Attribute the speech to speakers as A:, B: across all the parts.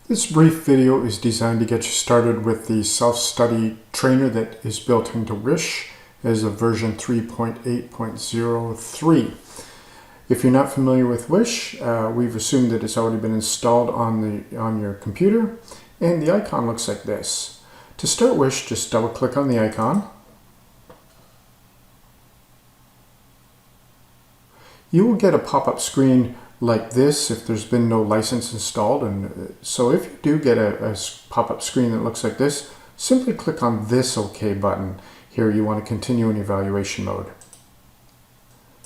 A: This brief video is designed to get you started with the self-study trainer that is built into W.I.S.H as of version 3.8.03. If you're not familiar with W.I.S.H, we've assumed that it's already been installed on your computer, and the icon looks like this. To start W.I.S.H, just double-click on the icon. You will get a pop-up screen like this if there's been no license installed, and so if you do get a pop-up screen that looks like this, simply click on this OK button. Here you want to continue in evaluation mode.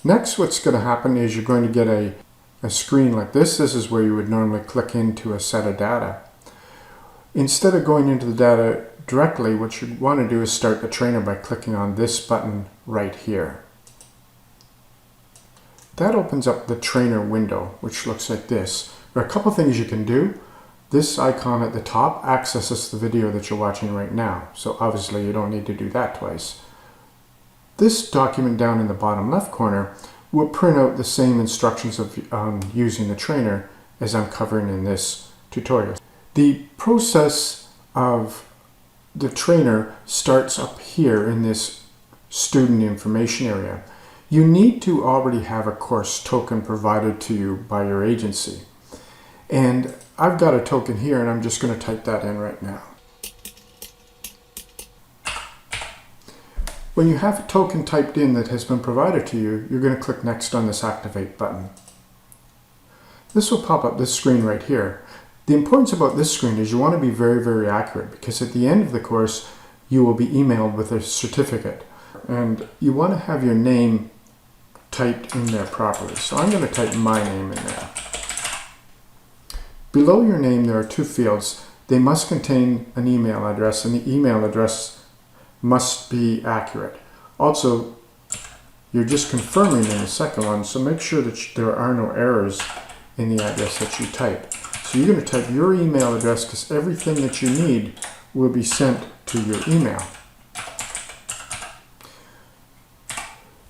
A: Next, what's going to happen is you're going to get a screen like this. This is where you would normally click into a set of data. Instead of going into the data directly, what you want to do is start the trainer by clicking on this button right here. That opens up the trainer window, which looks like this. There are a couple things you can do. This icon at the top accesses the video that you're watching right now, so obviously you don't need to do that twice. This document down in the bottom left corner will print out the same instructions of using the trainer as I'm covering in this tutorial. The process of the trainer starts up here in this student information area. You need to already have a course token provided to you by your agency. And I've got a token here, and I'm just going to type that in right now. When you have a token typed in that has been provided to you, you're going to click Next on this Activate button. This will pop up this screen right here. The importance about this screen is you want to be very, very accurate, because at the end of the course, you will be emailed with a certificate. And you want to have your name typed in there properly. So I'm going to type my name in there. Below your name there are two fields. They must contain an email address, and the email address must be accurate. Also, you're just confirming in the second one, so make sure that there are no errors in the address that you type. So you're going to type your email address, because everything that you need will be sent to your email.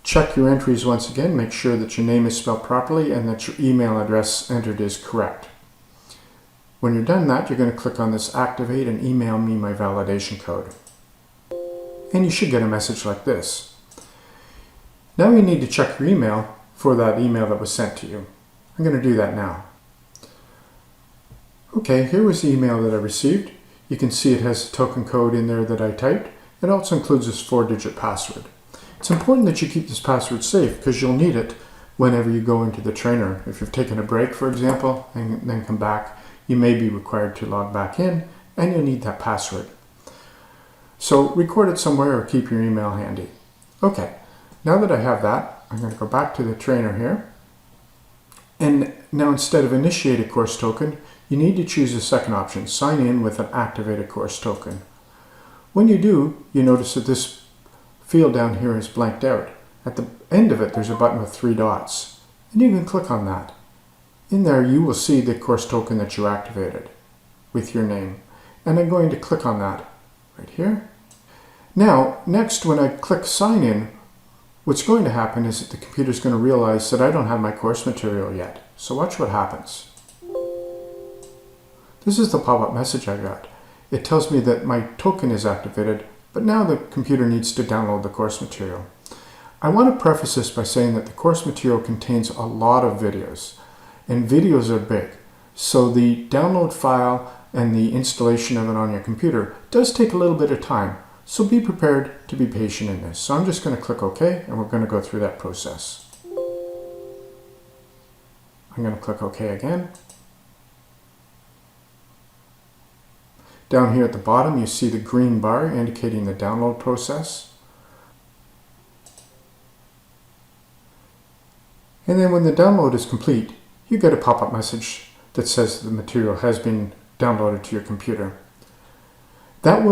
A: Check your entries once again, make sure that your name is spelled properly and that your email address entered is correct. When you're done that, you're going to click on this Activate and email me my validation code. And you should get a message like this. Now you need to check your email for that email that was sent to you. I'm going to do that now. Okay, here was the email that I received. You can see it has a token code in there that I typed. It also includes this 4-digit password. It's important that you keep this password safe, because you'll need it whenever you go into the trainer. If you've taken a break, for example, and then come back, you may be required to log back in, and you'll need that password. So record it somewhere or keep your email handy. Okay, now that I have that, I'm going to go back to the trainer here. And now instead of initiate a course token, you need to choose the second option, sign in with an activated course token. When you do, you notice that this field down here is blanked out. At the end of it, there's a button with 3 dots, and you can click on that. In there, you will see the course token that you activated with your name, and I'm going to click on that right here. Now, next, when I click Sign In, what's going to happen is that the computer is going to realize that I don't have my course material yet. So watch what happens. This is the pop-up message I got. It tells me that my token is activated, but now the computer needs to download the course material. I want to preface this by saying that the course material contains a lot of videos, and videos are big. So the download file and the installation of it on your computer does take a little bit of time. So be prepared to be patient in this. So I'm just going to click OK, and we're going to go through that process. I'm going to click OK again. Down here at the bottom, you see the green bar indicating the download process. And then when the download is complete, you get a pop-up message that says the material has been downloaded to your computer. That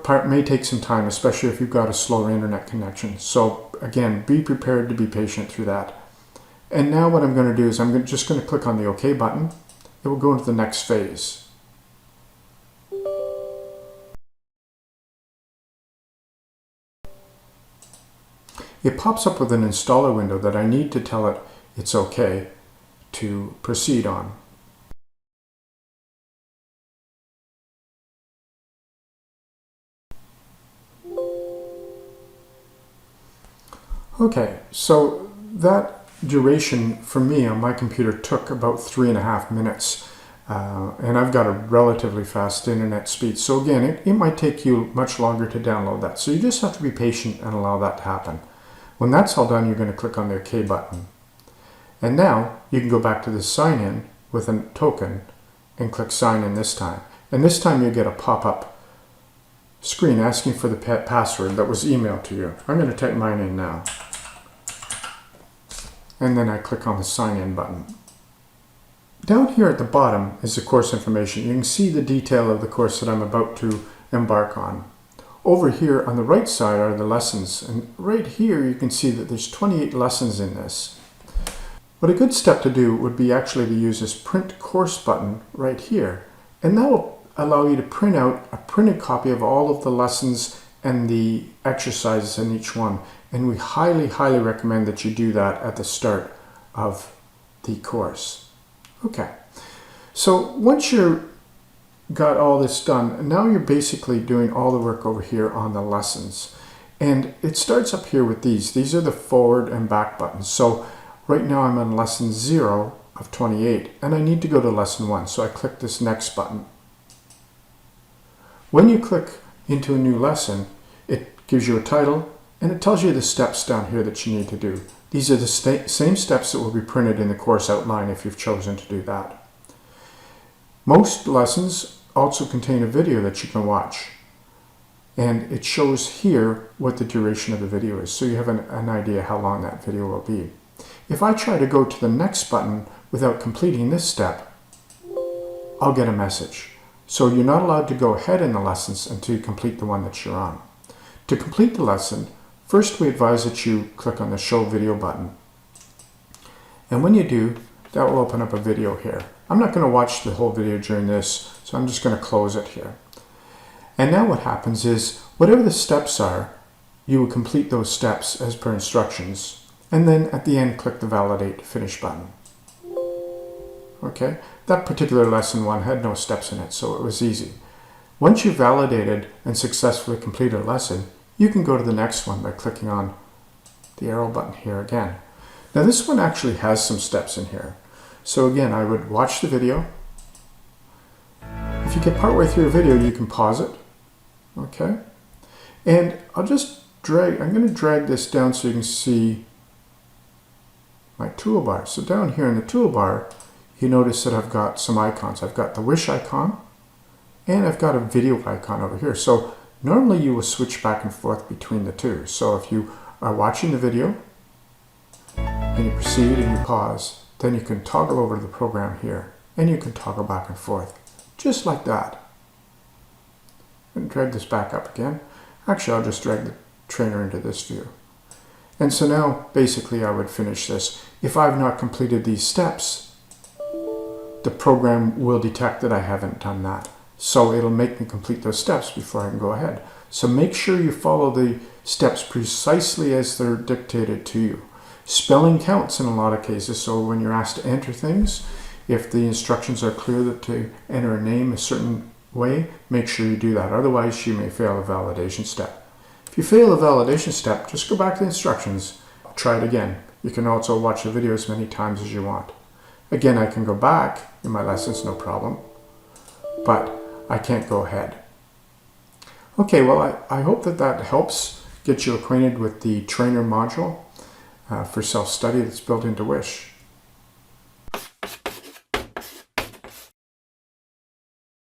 A: part may take some time, especially if you've got a slower internet connection. So again, be prepared to be patient through that. And now what I'm going to do is I'm just going to click on the OK button. It will go into the next phase. It pops up with an installer window that I need to tell it it's okay to proceed on. Okay, so that duration for me on my computer took about 3.5 minutes. And I've got a relatively fast internet speed. So again, it might take you much longer to download that. So you just have to be patient and allow that to happen. When that's all done, you're going to click on the OK button. And now you can go back to the sign in with a token and click sign in this time. And this time you get a pop-up screen asking for the password that was emailed to you. I'm going to type mine in now. And then I click on the sign in button. Down here at the bottom is the course information. You can see the detail of the course that I'm about to embark on. Over here on the right side are the lessons, and right here you can see that there's 28 lessons in this. What a good step to do would be actually to use this print course button right here, and that will allow you to print out a printed copy of all of the lessons and the exercises in each one. And we highly, highly recommend that you do that at the start of the course. Okay, so once you've got all this done, now you're basically doing all the work over here on the lessons. And it starts up here with these. These are the forward and back buttons. So right now I'm on lesson 0 of 28, and I need to go to lesson 1. So I click this next button. When you click into a new lesson, it gives you a title, and it tells you the steps down here that you need to do. These are the same steps that will be printed in the course outline if you've chosen to do that. Most lessons also contain a video that you can watch. And it shows here what the duration of the video is, so you have an idea how long that video will be. If I try to go to the next button without completing this step, I'll get a message. So you're not allowed to go ahead in the lessons until you complete the one that you're on. To complete the lesson, first we advise that you click on the Show Video button. And when you do, that will open up a video here. I'm not going to watch the whole video during this, so I'm just going to close it here. And now what happens is, whatever the steps are, you will complete those steps as per instructions. And then at the end, click the Validate Finish button. Okay, that particular lesson 1 had no steps in it, so it was easy. Once you've validated and successfully completed a lesson, you can go to the next one by clicking on the arrow button here again. Now this one actually has some steps in here. So again, I would watch the video. If you get partway through a video, you can pause it. Okay, and I'll just I'm going to drag this down so you can see my toolbar. So down here in the toolbar, you notice that I've got some icons. I've got the W.I.S.H icon, and I've got a video icon over here. So normally you will switch back and forth between the two. So if you are watching the video, and you proceed and you pause, then you can toggle over to the program here, and you can toggle back and forth, just like that. And drag this back up again. Actually, I'll just drag the trainer into this view. And so now, basically, I would finish this. If I've not completed these steps, the program will detect that I haven't done that. So it'll make me complete those steps before I can go ahead. So make sure you follow the steps precisely as they're dictated to you. Spelling counts in a lot of cases, so when you're asked to enter things, if the instructions are clear that to enter a name a certain way, make sure you do that. Otherwise, you may fail a validation step. If you fail a validation step, just go back to the instructions. Try it again. You can also watch the video as many times as you want. Again, I can go back in my lessons, no problem, but I can't go ahead. Okay, well, I hope that helps get you acquainted with the trainer module for self-study that's built into W.I.S.H.